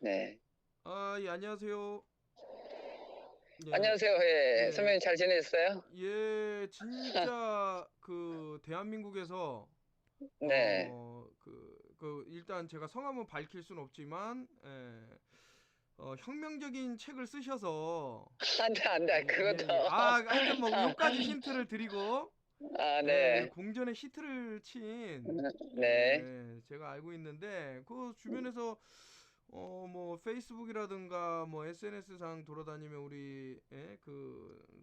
네. 예, 안녕하세요. 예, 안녕하세요. 예. 예, 선배님 잘 지내셨어요? 예, 진짜 그 대한민국에서 네. 일단 제가 성함은 밝힐 순 없지만, 혁명적인 책을 쓰셔서 안 돼, 안 돼. 그것도. 하여튼 뭐 요까지 힌트를 드리고, 아, 네. 공전의 히트를 친, 네. 제가 알고 있는데, 그 주변에서, 뭐, 페이스북이라든가, 뭐, SNS상 돌아다니면 우리,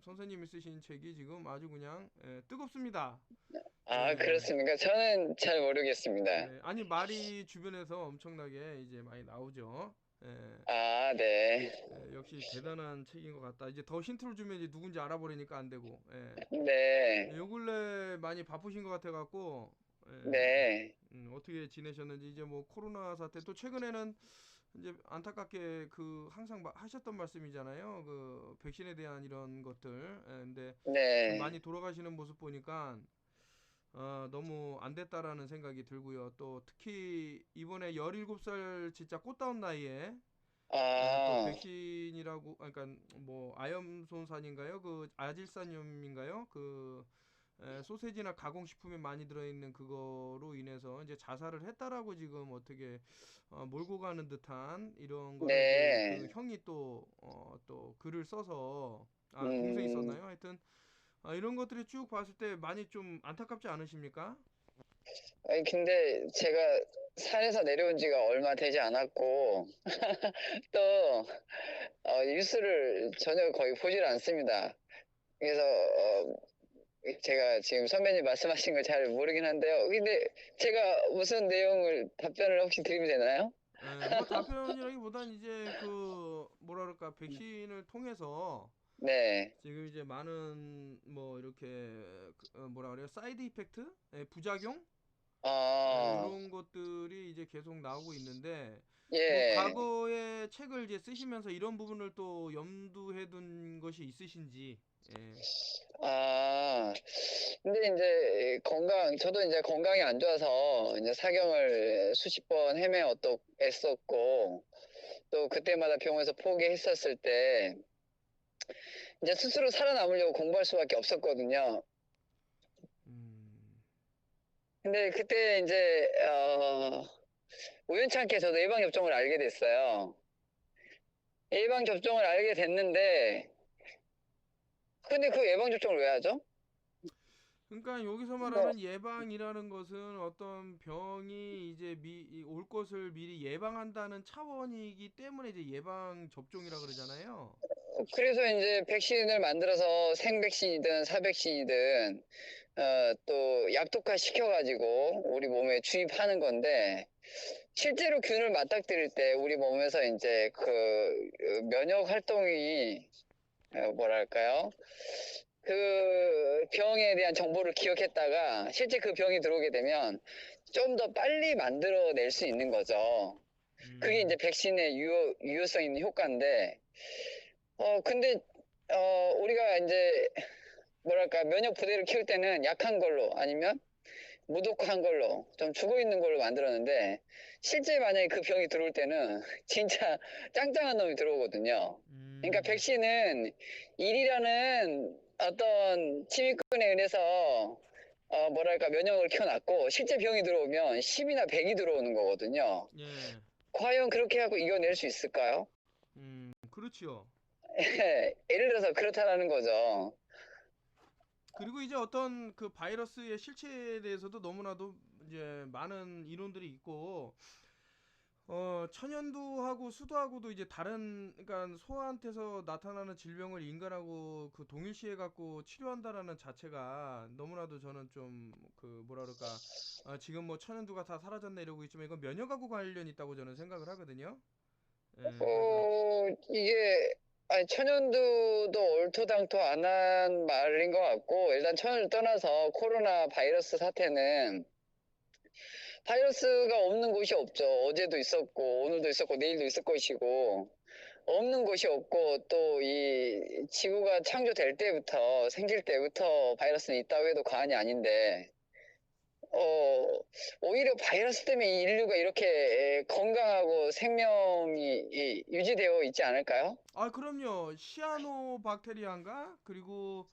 선생님이 쓰신 책이 지금 아주 그냥, 뜨겁습니다. 아, 예, 그렇습니까? 저는 잘 모르겠습니다. 아니, 말이 주변에서 엄청나게 이제 많이 나오죠. 예, 아, 네. 역시 대단한 책인 것 같다. 이제 더 힌트를 주면 이제 누군지 알아버리니까 안 되고, 네. 요 근래 많이 바쁘신 것 같아갖고, 예, 네. 어떻게 지내셨는지 이제 뭐 코로나 사태 또 최근에는 이제 안타깝게 그 항상 하셨던 말씀이잖아요. 그 백신에 대한 이런 것들. 근데 참 많이 네. 돌아가시는 모습 보니까 너무 안 됐다라는 생각이 들고요. 또 특히 이번에 17살 진짜 꽃다운 나이에 또 아, 백신이라고 그러니까 뭐 아염손산인가요? 그 아질산염인가요? 그 소세지나 가공식품에 많이 들어있는 그거로 인해서 이제 자살을 했다라고 지금 어떻게 몰고 가는 듯한 이런 거를 이제 그 네. 형이 또 글을 써서 동생이 음, 썼나요? 하여튼 이런 것들이 쭉 봤을 때 많이 좀 안타깝지 않으십니까? 아니, 근데 제가 산에서 내려온 지가 얼마 되지 않았고, 또, 뉴스를 전혀 거의 보질 않습니다. 그래서, 제가 지금 선배님 말씀하신 걸 잘 모르긴 한데요. 근데 제가 무슨 내용을 답변을 혹시 드리면 되나요? 뭐 답변이라기보단 이제 그 뭐라 그럴까 백신을 통해서 네. 지금 이제 많은 뭐 이렇게 뭐라 그래요 사이드 이펙트 부작용 아, 이런 것들이 이제 계속 나오고 있는데 뭐 예. 과거에 책을 이제 쓰시면서 이런 부분을 또 염두해 둔 것이 있으신지. 예. 아, 근데 이제 저도 이제 건강이 안 좋아서 이제 사경을 수십 번 애썼고, 또 그때마다 병원에서 포기했었을 때, 이제 스스로 살아남으려고 공부할 수밖에 없었거든요. 음. 근데 그때 이제, 우연찮게 저도 예방접종을 알게 됐어요. 예방접종을 알게 됐는데, 근데 그 예방접종을 왜 하죠? 그러니까 여기서 뭐, 말하는 예방이라는 것은 어떤 병이 이제 올 것을 미리 예방한다는 차원이기 때문에 이제 예방 접종이라 그러잖아요. 그래서 이제 백신을 만들어서 생백신이든 사백신이든, 또 약독화 시켜가지고 우리 몸에 주입하는 건데, 실제로 균을 맞닥뜨릴 때 우리 몸에서 이제 면역 활동이, 뭐랄까요? 그 병에 대한 정보를 기억했다가 실제 그 병이 들어오게 되면 좀 더 빨리 만들어낼 수 있는 거죠. 그게 이제 음. 백신의 유효성 있는 효과인데, 근데, 우리가 이제, 뭐랄까, 면역 부대를 키울 때는 약한 걸로 아니면 무독한 걸로 좀 죽어 있는 걸로 만들었는데, 실제 만약에 그 병이 들어올 때는 진짜 짱짱한 놈이 들어오거든요. 그러니까 음. 백신은 일이라는 어떤 침입군에 의해서 뭐랄까 면역을 켜놨고 실제 병이 들어오면 10이나 100이 들어오는 거거든요. 예. 과연 그렇게 하고 이겨낼 수 있을까요? 그렇지요. 예를 들어서 그렇다라는 거죠. 그리고 이제 어떤 그 바이러스의 실체에 대해서도 너무나도 이제 많은 이론들이 있고 천연두하고 수두하고도 이제 다른 그러니까 소한테서 나타나는 질병을 인간하고 그 동일시해 갖고 치료한다라는 자체가 너무나도 저는 좀 그 뭐라 그럴까 지금 뭐 천연두가 다 사라졌네 이러고 있지만 이건 면역하고 관련이 있다고 저는 생각을 하거든요. 그래서 이게 아니, 천연두도 얼토당토 안 한 말인 것 같고 일단 천연을 떠나서 코로나 바이러스 사태는 바이러스가 없는 곳이 없죠. 어제도 있었고 오늘도 있었고 내일도 있을 것이고 없는 곳이 없고 또 이 지구가 창조될 때부터 생길 때부터 바이러스는 있다고 해도 과언이 아닌데 오히려 바이러스 때문에 인류가 이렇게 건강하고 생명이 유지되어 있지 않을까요? 아, 그럼요. 시아노 박테리아인가? 그리고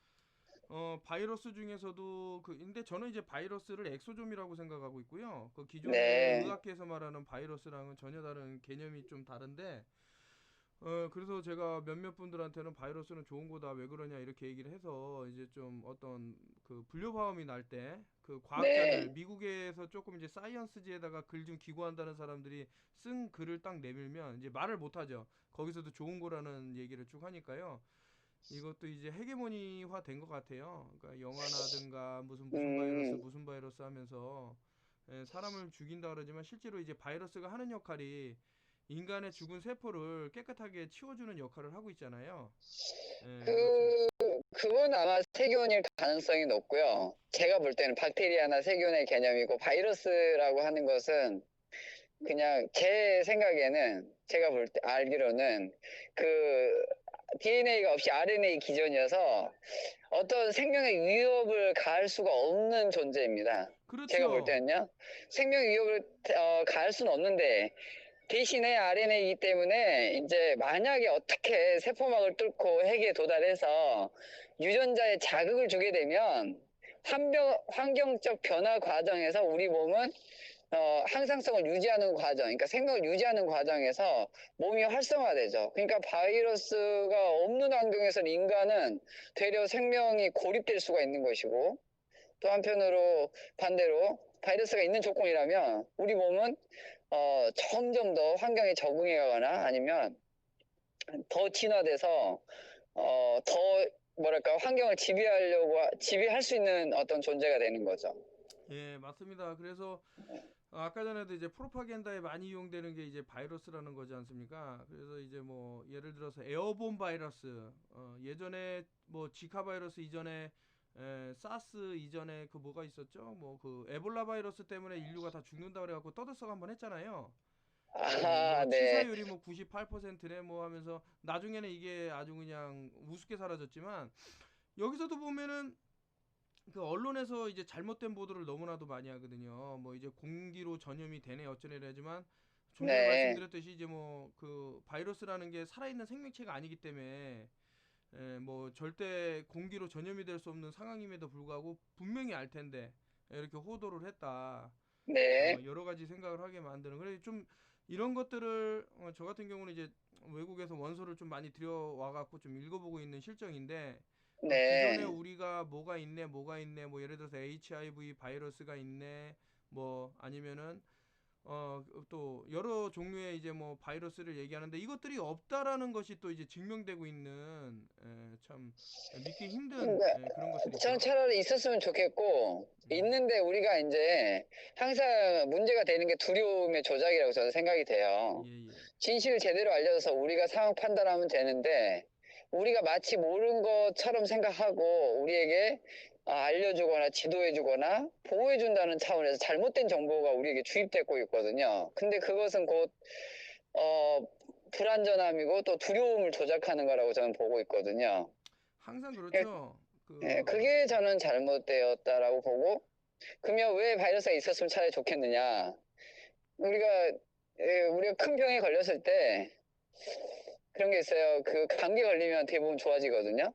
바이러스 중에서도 근데 저는 이제 바이러스를 엑소좀이라고 생각하고 있고요. 그 기존의 네, 의학계에서 말하는 바이러스랑은 전혀 다른 개념이 좀 다른데, 그래서 제가 몇몇 분들한테는 바이러스는 좋은 거다, 왜 그러냐, 이렇게 얘기를 해서 이제 좀 어떤 그 분류파음이 날 때, 그 과학자들, 네, 미국에서 조금 이제 사이언스지에다가 글 좀 기고한다는 사람들이 쓴 글을 딱 내밀면 이제 말을 못 하죠. 거기서도 좋은 거라는 얘기를 쭉 하니까요. 이것도 이제 헤게모니화 된 것 같아요. 그러니까 영화나든가 음, 무슨 바이러스 하면서 사람을 죽인다 그러지만 실제로 이제 바이러스가 하는 역할이 인간의 죽은 세포를 깨끗하게 치워주는 역할을 하고 있잖아요. 그렇죠. 그, 그건 아마 세균일 가능성이 높고요. 제가 볼 때는 박테리아나 세균의 개념이고, 바이러스라고 하는 것은 그냥 제 생각에는 제가 볼 때 알기로는 그 DNA가 없이 RNA 기전이어서 어떤 생명의 위협을 가할 수가 없는 존재입니다. 제가 볼 그렇죠. 때는요. 생명 위협을 가할 수는 없는데 대신에 RNA이기 때문에 이제 만약에 어떻게 세포막을 뚫고 핵에 도달해서 유전자에 자극을 주게 되면 환경적 변화 과정에서 우리 몸은 항상성을 유지하는 과정, 그러니까 생명을 유지하는 과정에서 몸이 활성화되죠. 그러니까 바이러스가 없는 환경에서는 인간은 되려 생명이 고립될 수가 있는 것이고, 또 한편으로 반대로 바이러스가 있는 조건이라면 우리 몸은 점점 더 환경에 적응해 가거나 아니면 더 진화돼서 더 뭐랄까 환경을 지배할 수 있는 어떤 존재가 되는 거죠. 예, 맞습니다. 그래서 아까 전에도 이제 프로파간다에 많이 이용되는 게 이제 바이러스라는 거지 않습니까? 그래서 이제 뭐 예를 들어서 에어본 바이러스, 예전에 뭐 지카 바이러스 이전에 사스 이전에 그 뭐가 있었죠? 뭐 그 에볼라 바이러스 때문에 인류가 다 죽는다 그래갖고 떠들썩 한번 했잖아요. 뭐 네, 치사율이 뭐 98%네 뭐 하면서 나중에는 이게 아주 그냥 우습게 사라졌지만 여기서도 보면은 그 언론에서 이제 잘못된 보도를 너무나도 많이 하거든요. 뭐 이제 공기로 전염이 되네 어쩌네라지만 좀 전에 네, 말씀드렸듯이 이제 뭐 그 바이러스라는 게 살아있는 생명체가 아니기 때문에 뭐 절대 공기로 전염이 될 수 없는 상황임에도 불구하고 분명히 알 텐데 이렇게 호도를 했다. 네, 여러 가지 생각을 하게 만드는. 그래 좀 이런 것들을 저 같은 경우는 이제 외국에서 원서를 좀 많이 들여와 갖고 좀 읽어보고 있는 실정인데 기존에 네. 우리가 뭐가 있네 뭐 예를 들어서 HIV 바이러스가 있네 뭐 아니면은 또 여러 종류의 이제 뭐 바이러스를 얘기하는데 이것들이 없다라는 것이 또 이제 증명되고 있는 참 믿기 힘든 그러니까 그런 저는 것들이죠. 차라리 있었으면 좋겠고, 예. 있는데 우리가 이제 항상 문제가 되는 게 두려움의 조작이라고 저는 생각이 돼요. 예, 예. 진실을 제대로 알려줘서 우리가 상황 판단하면 되는데, 우리가 마치 모르는 것처럼 생각하고 우리에게 알려주거나 지도해주거나 보호해준다는 차원에서 잘못된 정보가 우리에게 주입되고 있거든요. 근데 그것은 곧, 어, 불안전함이고 또 두려움을 조작하는 거라고 저는 보고 있거든요. 항상 예, 그렇죠. 그게 저는 잘못되었다라고 보고, 그러면 왜 바이러스가 있었으면 차라리 좋겠느냐. 우리가, 우리가 큰 병에 걸렸을 때 그런 게 있어요. 그 감기 걸리면 대부분 좋아지거든요.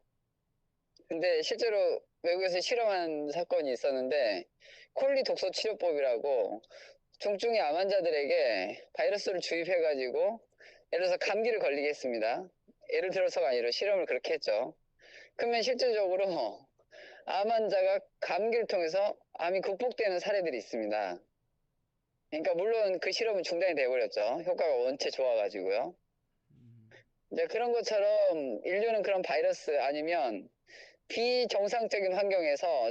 근데 실제로 외국에서 실험한 사건이 있었는데, 콜리 독소 치료법이라고 중증의 암 환자들에게 바이러스를 주입해가지고, 예를 들어서 감기를 걸리게 했습니다. 예를 들어서가 아니라 실험을 그렇게 했죠. 그러면 실질적으로 암 환자가 감기를 통해서 암이 극복되는 사례들이 있습니다. 그러니까 물론 그 실험은 중단이 돼버렸죠. 효과가 원체 좋아가지고요. 음, 이제 그런 것처럼 인류는 그런 바이러스 아니면 비정상적인 환경에서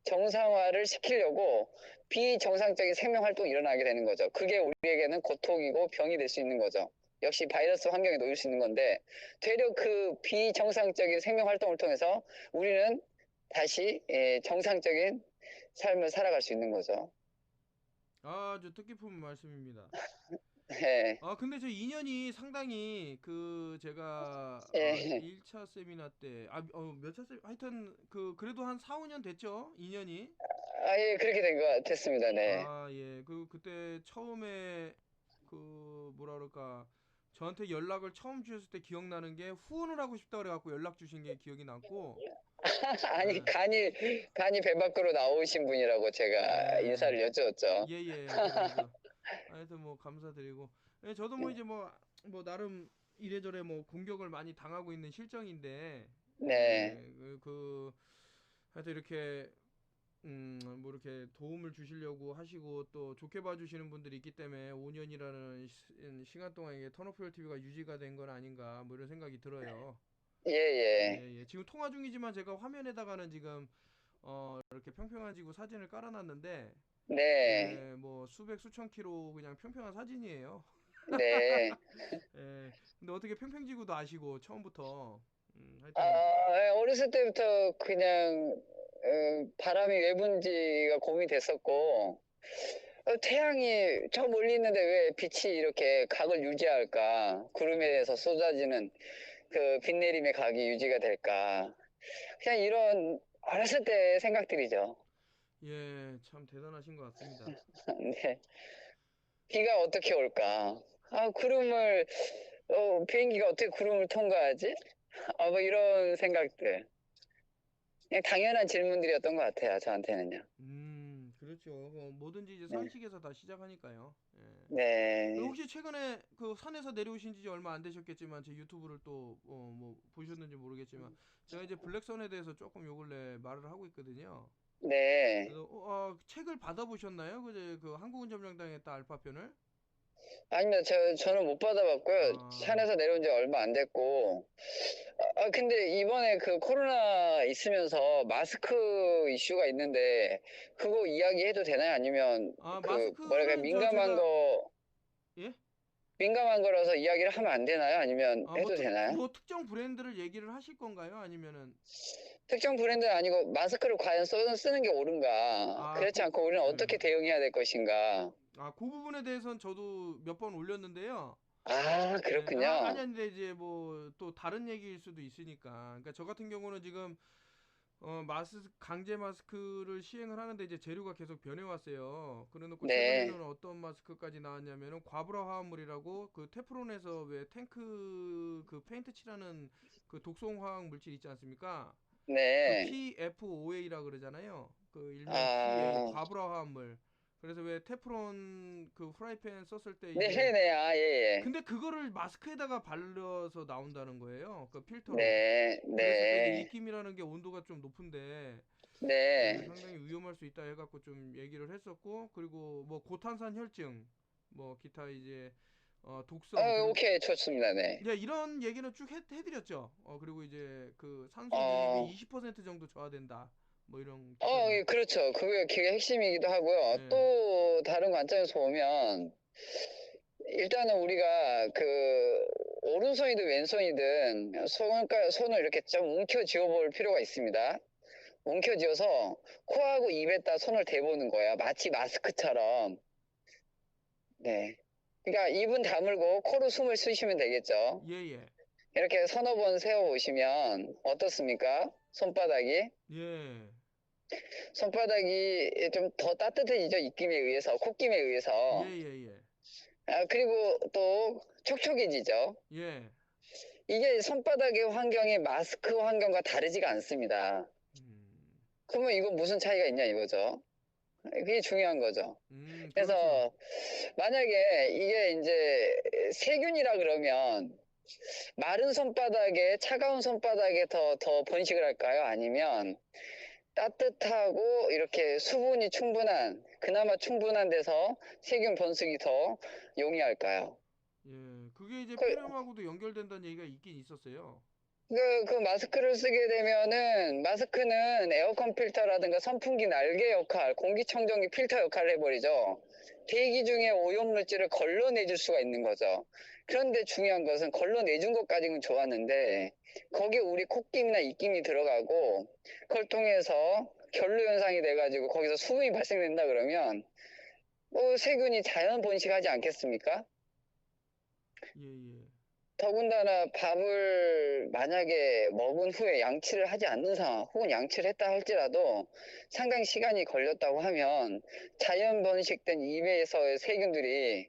정상화를 시키려고 비정상적인 생명 활동이 일어나게 되는 거죠. 그게 우리에게는 고통이고 병이 될 수 있는 거죠. 역시 바이러스 환경에 놓일 수 있는 건데 되려 그 비정상적인 생명 활동을 통해서 우리는 다시 정상적인 삶을 살아갈 수 있는 거죠. 아주 뜻깊은 말씀입니다. 예, 근데 저 인연이 상당히 그 제가 예, 1차 세미나 때 몇 차 세미 하여튼 그래도 한 4, 5년 됐죠? 인연이. 예, 그렇게 됐습니다. 네. 아, 예. 그때 처음에 뭐라 그럴까. 저한테 연락을 처음 주셨을 때 기억나는 게 후원을 하고 싶다 그래갖고 연락 주신 게 기억이 남고, 아니, 예, 간이 배 밖으로 나오신 분이라고 제가 예, 인사를 여쭈었죠. 예, 예. 하여튼 뭐 감사드리고, 예, 저도 뭐 이제 뭐 나름 이래저래 뭐 공격을 많이 당하고 있는 실정인데, 네. 예, 하여튼 이렇게 뭐 이렇게 도움을 주시려고 하시고 또 좋게 봐주시는 분들이 있기 때문에 5년이라는 시간 동안 이게 턴오프 TV가 유지가 된 건 아닌가 뭐 이런 생각이 들어요. 예, 예. 예, 예. 지금 통화 중이지만 제가 화면에다가는 지금 이렇게 평평한 지구 사진을 깔아놨는데, 네. 예, 뭐 수백 수천 킬로 그냥 평평한 사진이에요. 네. 예. 근데 어떻게 평평지구도 아시고 처음부터 아, 하여튼 어렸을 때부터 그냥 바람이 왜 분지가 고민이 됐었고, 태양이 저 멀리 있는데 왜 빛이 이렇게 각을 유지할까? 구름에서 쏟아지는 그 빛내림의 각이 유지가 될까? 그냥 이런 어렸을 때 생각들이죠. 예, 참 대단하신 것 같습니다. 네. 비가 어떻게 올까? 비행기가 어떻게 구름을 통과하지? 뭐 이런 생각들. 그냥 당연한 질문들이었던 것 같아요, 저한테는요. 그렇죠. 뭐든지 이제 네. 상식에서 다 시작하니까요. 예. 네. 혹시 최근에 그 산에서 내려오신 지 얼마 안 되셨겠지만 제 유튜브를 또 뭐 보셨는지 모르겠지만 제가 이제 블랙선에 대해서 조금 요 근래 말을 하고 있거든요. 네. 그래서 책을 받아보셨나요? 그 한국운전병당의 딸 알파편을? 아닙니다. 저는 못 받아봤고요. 아, 산에서 내려온 지 얼마 안 됐고. 근데 이번에 그 코로나 있으면서 마스크 이슈가 있는데, 그거 이야기해도 되나요? 아니면 뭐랄까, 마스크는 제가 예? 민감한 거라서 이야기를 하면 안 되나요? 아니면 해도 되나요? 뭐 특정 브랜드를 얘기를 하실 건가요? 아니면은 특정 브랜드는 아니고 마스크를 과연 쓰는 게 옳은가? 아, 그렇지 않고 우리는 어떻게 예. 대응해야 될 것인가? 그 부분에 대해서는 저도 몇 번 올렸는데요. 예, 아니, 그렇군요. 아닌데 이제 뭐 또 다른 얘기일 수도 있으니까. 그러니까 저 같은 경우는 지금 강제 마스크를 시행을 하는데 이제 재료가 계속 변해왔어요. 그래놓고 네, 최근에는 어떤 마스크까지 나왔냐면은 과불화 화합물이라고 그 테프론에서 왜 탱크 그 페인트 칠하는 그 독성 화학 물질 있지 않습니까? 그 네. PFOA라 그러잖아요. 그 일명 PA 아, 과불화 화합물. 그래서 왜 테프론 그 프라이팬 썼을 때 이제 네네, 예, 예. 근데 그거를 마스크에다가 발라서 나온다는 거예요. 그 필터로. 네, 그랬을 때 이제 네, 입김이라는 게 온도가 좀 높은데 네. 상당히 위험할 수 있다 해갖고 좀 얘기를 했었고 그리고 뭐 고탄산 혈증 뭐 기타 이제 독성 그리고 오케이, 좋습니다. 네. 이제 이런 얘기는 쭉 해드렸죠. 그리고 이제 그 산소 유입이 어, 20% 정도 저하된다. 뭐 이런 기타들. 예, 그렇죠. 그게 핵심이기도 하고요. 예. 또 다른 관점에서 보면, 일단은 우리가 오른손이든 왼손이든 손을 이렇게 좀 움켜쥐어 볼 필요가 있습니다. 움켜쥐어서 코하고 입에다 손을 대보는 거예요. 마치 마스크처럼. 네. 그러니까 입은 다물고 코로 숨을 쉬시면 되겠죠. 예, 예. 이렇게 서너 번 세워 보시면 어떻습니까? 손바닥이. 예. 손바닥이 좀 더 따뜻해지죠. 입김에 의해서, 콧김에 예, 의해서. 예, 예. 그리고 또 촉촉해지죠. 예. 이게 손바닥의 환경이 마스크 환경과 다르지가 않습니다. 음. 그러면 이거 무슨 차이가 있냐 이거죠. 그게 중요한 거죠. 그렇죠. 그래서 만약에 이게 이제 세균이라 그러면 마른 손바닥에 차가운 손바닥에 더 번식을 할까요? 아니면 따뜻하고 이렇게 수분이 그나마 충분한 데서 세균 번식이 더 용이할까요? 예. 그게 이제 그, 폐렴하고도 연결된다는 얘기가 있긴 있었어요. 그 마스크를 쓰게 되면은 마스크는 에어컨 필터라든가 선풍기 날개 역할, 공기청정기 필터 역할을 해버리죠. 대기 중에 오염물질을 걸러내줄 수가 있는 거죠. 그런데 중요한 것은 걸러내준 것까지는 좋았는데 거기에 우리 콧김이나 입김이 들어가고 그걸 통해서 결로 현상이 돼가지고 거기서 수분이 발생된다 그러면 세균이 자연 번식하지 않겠습니까? 예, 예. 더군다나 밥을 만약에 먹은 후에 양치를 하지 않는 상황, 혹은 양치를 했다 할지라도 상당히 시간이 걸렸다고 하면 자연 번식된 입에서의 세균들이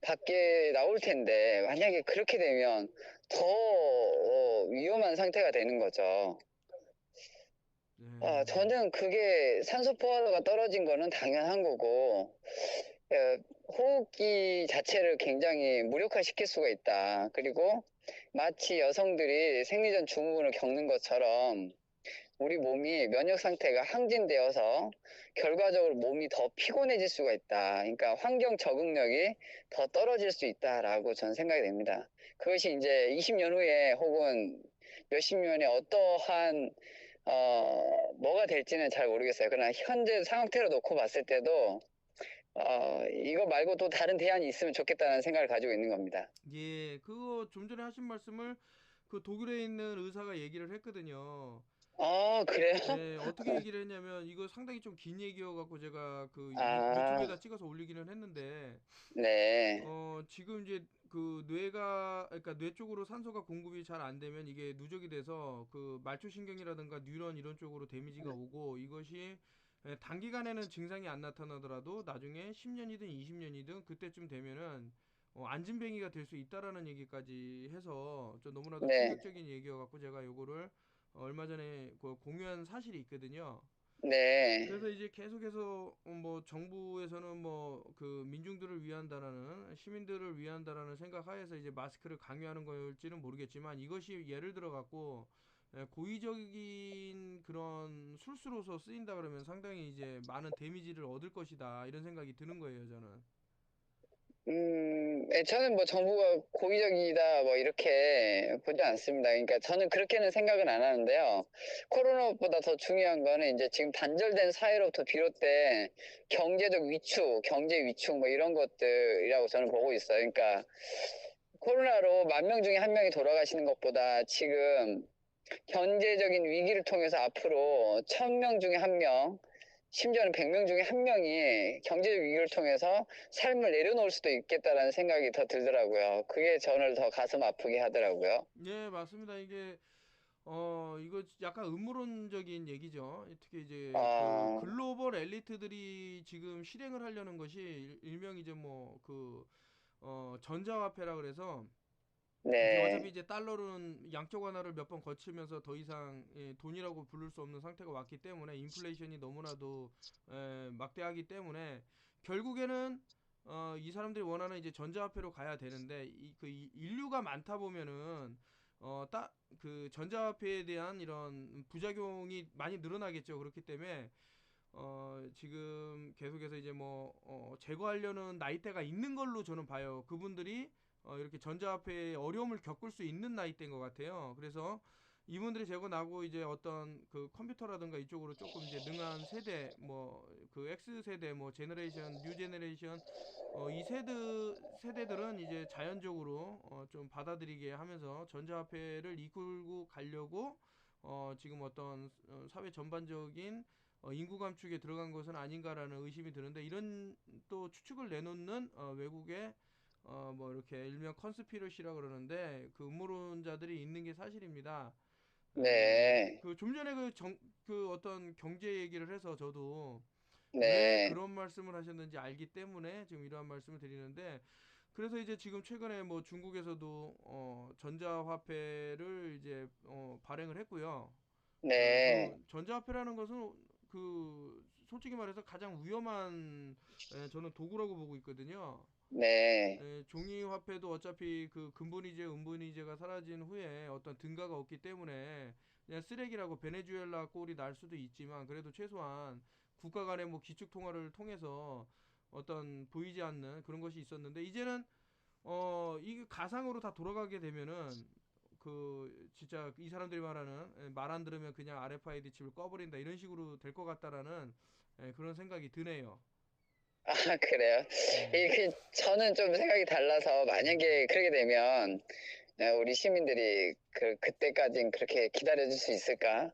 밖에 나올 텐데, 만약에 그렇게 되면 더 위험한 상태가 되는 거죠. 네. 저는 그게 산소 포화도가 떨어진 거는 당연한 거고, 어, 호흡기 자체를 굉장히 무력화시킬 수가 있다. 그리고 마치 여성들이 생리전 증후군을 겪는 것처럼 우리 몸이 면역 상태가 항진되어서 결과적으로 몸이 더 피곤해질 수가 있다. 그러니까 환경 적응력이 더 떨어질 수 있다라고 저는 생각이 됩니다. 그것이 이제 20년 후에 혹은 몇십 년에 어떠한 뭐가 될지는 잘 모르겠어요. 그러나 현재 상태로 놓고 봤을 때도 이거 말고 또 다른 대안이 있으면 좋겠다는 생각을 가지고 있는 겁니다. 예, 그거 좀 전에 하신 말씀을 그 독일에 있는 의사가 얘기를 했거든요. 그래요? 예, 어떻게 얘기를 했냐면 이거 상당히 좀 긴 얘기여갖고 제가 그 아, 유튜브에다 찍어서 올리기는 했는데 네, 지금 이제 그 뇌가 그러니까 뇌 쪽으로 산소가 공급이 잘 안 되면 이게 누적이 돼서 그 말초신경이라든가 뉴런 이런 쪽으로 데미지가 오고 이것이 단기간에는 증상이 안 나타나더라도 나중에 10년이든 20년이든 그때쯤 되면은 안진뱅이가 될 수 있다라는 얘기까지 해서 좀 너무나도 네, 충격적인 얘기여갖고 제가 요거를 얼마 전에 그 공유한 사실이 있거든요. 네, 그래서 이제 계속해서 뭐 정부에서는 뭐 그 민중들을 위한다라는 시민들을 위한다라는 생각하에서 이제 마스크를 강요하는 걸지는 모르겠지만 이것이 예를 들어 갖고 고의적인 그런 술수로서 쓰인다 그러면 상당히 이제 많은 데미지를 얻을 것이다 이런 생각이 드는 거예요 저는. 네, 저는 뭐 정부가 고의적이다 뭐 이렇게 보지 않습니다. 그러니까 저는 그렇게는 생각은 안 하는데요. 코로나보다 더 중요한 거는 이제 지금 단절된 사회로부터 비롯된 경제적 위축, 경제 위축 뭐 이런 것들이라고 저는 보고 있어요. 그러니까 코로나로 10,000명 중에 1명이 돌아가시는 것보다 지금 경제적인 위기를 통해서 앞으로 1,000명 중에 1명, 심지어는 100명 중에 1명이 경제적 위기를 통해서 삶을 내려놓을 수도 있겠다라는 생각이 더 들더라고요. 그게 저를 더 가슴 아프게 하더라고요. 네, 맞습니다. 이게 이거 약간 음모론적인 얘기죠. 특히 이제 그 어, 글로벌 엘리트들이 지금 실행을 하려는 것이 일명 이제 뭐 그 전자화폐라 그래서 이제 어차피 네, 이제 달러는 양적 완화를 몇 번 거치면서 더 이상 돈이라고 부를 수 없는 상태가 왔기 때문에 인플레이션이 너무나도 막대하기 때문에 결국에는 이 사람들이 원하는 이제 전자화폐로 가야 되는데 인류가 많다 보면은 그 전자화폐에 대한 이런 부작용이 많이 늘어나겠죠. 그렇기 때문에 지금 계속해서 이제 뭐 제거하려는 나이대가 있는 걸로 저는 봐요. 그분들이 이렇게 전자화폐에 어려움을 겪을 수 있는 나이대인 것 같아요. 그래서 이분들이 제거 나고 이제 어떤 그 컴퓨터라든가 이쪽으로 조금 이제 능한 세대 뭐 그 X 세대 뭐 제너레이션 뉴 제너레이션 이 세대들은 이제 자연적으로 좀 받아들이게 하면서 전자화폐를 이끌고 가려고 지금 어떤 사회 전반적인 인구 감축에 들어간 것은 아닌가라는 의심이 드는데 이런 또 추측을 내놓는 외국의 뭐 이렇게 일명 컨스피러시라 그러는데 그 음모론자들이 있는 게 사실입니다. 네, 그 좀 전에 그 어떤 경제 얘기를 해서 저도 왜 네, 그런 말씀을 하셨는지 알기 때문에 지금 이러한 말씀을 드리는데 그래서 이제 지금 최근에 뭐 중국에서도 전자화폐를 이제 발행을 했고요. 네, 그 전자화폐라는 것은 그 솔직히 말해서 가장 위험한 저는 도구라고 보고 있거든요. 네, 종이 화폐도 어차피 그 근본이제, 음본이제가 사라진 후에 어떤 등가가 없기 때문에 그냥 쓰레기라고 베네수엘라 꼴이 날 수도 있지만 그래도 최소한 국가 간의 뭐 기축 통화를 통해서 어떤 보이지 않는 그런 것이 있었는데 이제는 이게 가상으로 다 돌아가게 되면은 그 진짜 이 사람들이 말하는 말 안 들으면 그냥 RFID 칩을 꺼버린다 이런 식으로 될 것 같다라는 그런 생각이 드네요. 그래요. 네. 이게 저는 좀 생각이 달라서 만약에 그렇게 되면 우리 시민들이 그때까진 그렇게 기다려줄 수 있을까?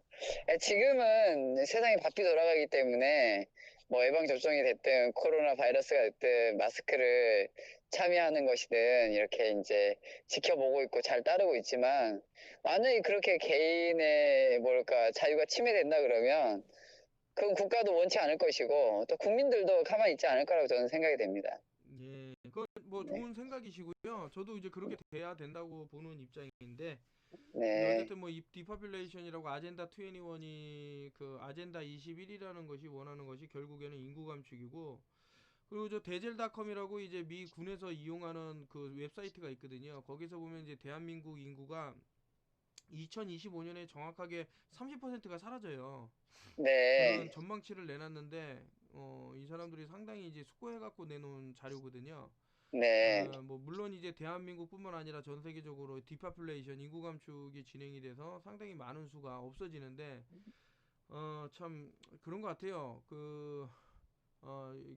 지금은 세상이 바삐 돌아가기 때문에 뭐 예방접종이 됐든 코로나 바이러스가 됐든 마스크를 참여하는 것이든 이렇게 이제 지켜보고 있고 잘 따르고 있지만 만약에 그렇게 개인의 뭐랄까 자유가 침해된다 그러면 그건 국가도 원치 않을 것이고 또 국민들도 가만히 있지 않을 거라고 저는 생각이 됩니다. 예, 그 뭐 네, 좋은 생각이시고요. 저도 이제 그렇게 돼야 된다고 보는 입장인데, 근데 네, 어쨌든 뭐 이 디파퓰레이션이라고 아젠다 21이 그 아젠다 21이라는 것이 원하는 것이 결국에는 인구 감축이고, 그리고 저 데젤닷컴이라고 이제 미 군에서 이용하는 그 웹사이트가 있거든요. 거기서 보면 이제 대한민국 인구가 2025년에 정확하게 30%가 사라져요. 그런 네, 전망치를 내놨는데 이 사람들이 상당히 이제 숙고해갖고 내놓은 자료거든요. 네, 뭐 물론 이제 대한민국뿐만 아니라 전 세계적으로 디파퓰레이션 인구 감축이 진행이 돼서 상당히 많은 수가 없어지는데 참 그런 것 같아요.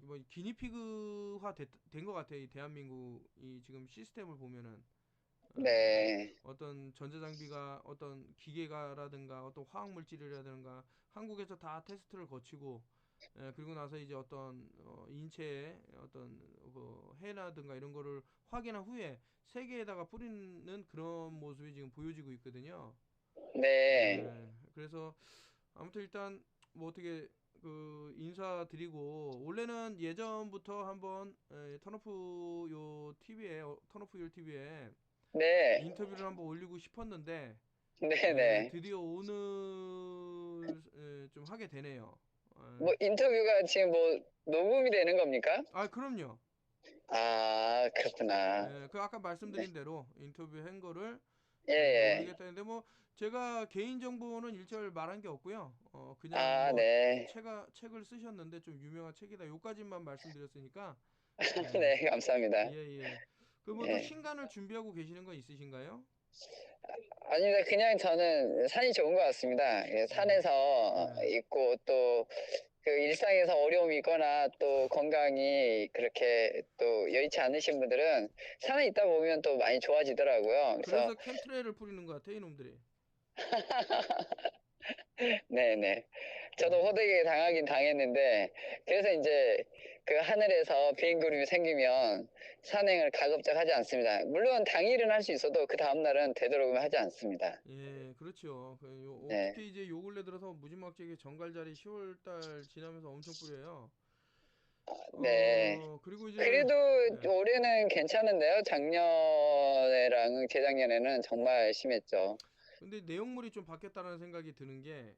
뭐 기니피그화 된 것 같아요. 이 대한민국 이 지금 시스템을 보면은 네, 어떤 전자장비가 어떤 기계가라든가 어떤 화학물질이라든가 한국에서 다 테스트를 거치고 그리고 나서 이제 어떤 인체에 어떤 그 해라든가 이런 거를 확인한 후에 세계에다가 뿌리는 그런 모습이 지금 보여지고 있거든요. 네, 그래서 아무튼 일단 뭐 어떻게 그 인사드리고 원래는 예전부터 한번 턴오프 요 TV에 턴오프 요 TV에 네, 인터뷰를 한번 올리고 싶었는데 네, 네. 드디어 오늘 좀 하게 되네요. 뭐 인터뷰가 지금 뭐 녹음이 되는 겁니까? 그럼요. 아, 그렇구나. 그 아까 네, 말씀드린 대로 인터뷰 한 거를 예, 예. 올리겠다는데 뭐 제가 개인 정보는 일절 말한 게 없고요. 그냥 아, 뭐 네. 책을 쓰셨는데 좀 유명한 책이다. 요까지만 말씀드렸으니까 네, 감사합니다. 예예. 그 뭐 또 예. 신간을 준비하고 계시는 거 있으신가요? 아닙니다. 그냥 저는 산이 좋은 것 같습니다. 예, 예. 산에서 예. 있고 또 그 일상에서 어려움이 있거나 또 건강이 그렇게 또 여의치 않으신 분들은 산에 있다 보면 또 많이 좋아지더라고요. 그래서 그래서 캠트레일을 뿌리는 것 같아 이놈들이. 네네. 저도 예. 호되게 당하긴 당했는데, 그래서 이제 그 하늘에서 비행구름이 생기면 산행을 가급적 하지 않습니다. 물론 당일은 할 수 있어도 그 다음날은 되도록이면 하지 않습니다. 예, 그렇죠. 네. 특히 이제 요 근래 들어서 무지막지하게 정갈자리 10월달 지나면서 엄청 뿌려요. 네. 그리고 이제, 그래도 예. 올해는 괜찮은데요. 작년에랑 재작년에는 정말 심했죠. 근데 내용물이 좀 바뀌었다는 생각이 드는 게,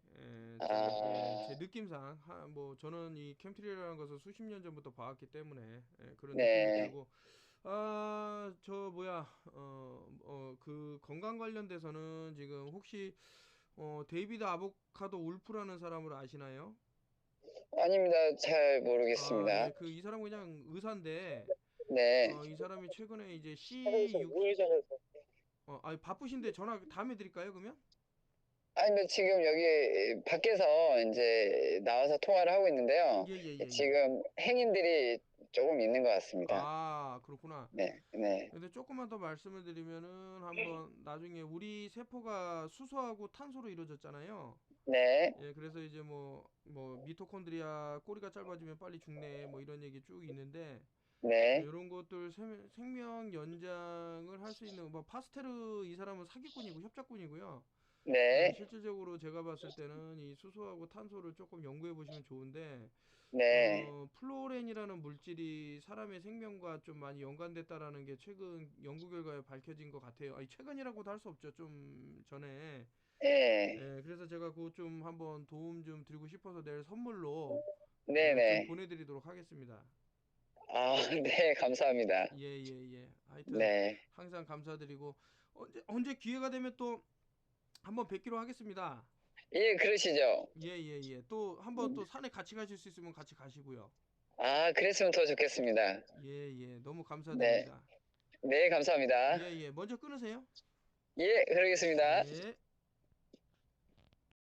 아, 제 느낌상, 뭐, 저는 이 캠트리라는 것을 수십 년 전부터 봐왔기 때문에, 그런 느낌이 네. 들고, 그 건강 관련돼서는 지금 혹시, 데이비드 아보카도 울프라는 사람을 아시나요? 아닙니다. 잘 모르겠습니다. 예, 이 사람 그냥 의사인데, 네. 이 사람이 최근에 이제 C6, 바쁘신데 전화 다음에 드릴까요, 그러면? 아니, 뭐 지금 여기 밖에서 이제 나와서 통화를 하고 있는데요. 예, 예, 예, 예. 지금 행인들이 조금 있는 것 같습니다. 그렇구나. 네, 네, 근데 조금만 더 말씀을 드리면은 한번 나중에 우리 세포가 수소하고 탄소로 이루어졌잖아요. 네, 예, 그래서 이제 뭐 미토콘드리아 꼬리가 짧아지면 빨리 죽네 뭐 이런 얘기 쭉 있는데 네, 이런 것들 생명 연장을 할 수 있는 뭐 파스테르 이 사람은 사기꾼이고 협작꾼이고요. 네, 실질적으로 제가 봤을 때는 이 수소하고 탄소를 조금 연구해 보시면 좋은데 네, 플로렌이라는 물질이 사람의 생명과 좀 많이 연관됐다라는 게 최근 연구 결과에 밝혀진 것 같아요. 아니 최근이라고도 할 수 없죠. 좀 전에. 네, 그래서 제가 그거 좀 한번 도움 좀 드리고 싶어서 내일 선물로 네, 좀 네. 보내드리도록 하겠습니다. 아, 네, 감사합니다. 예, 예, 예. 하여튼 네, 항상 감사드리고 언제 기회가 되면 또 한번 뵙기로 하겠습니다. 예, 그러시죠. 예, 예, 예. 또 한번 또 산에 같이 가실 수 있으면 같이 가시고요. 아, 그랬으면 더 좋겠습니다. 예, 예. 너무 네, 감사드립니다. 네, 감사합니다. 예, 예. 먼저 끊으세요. 예, 그러겠습니다. 예.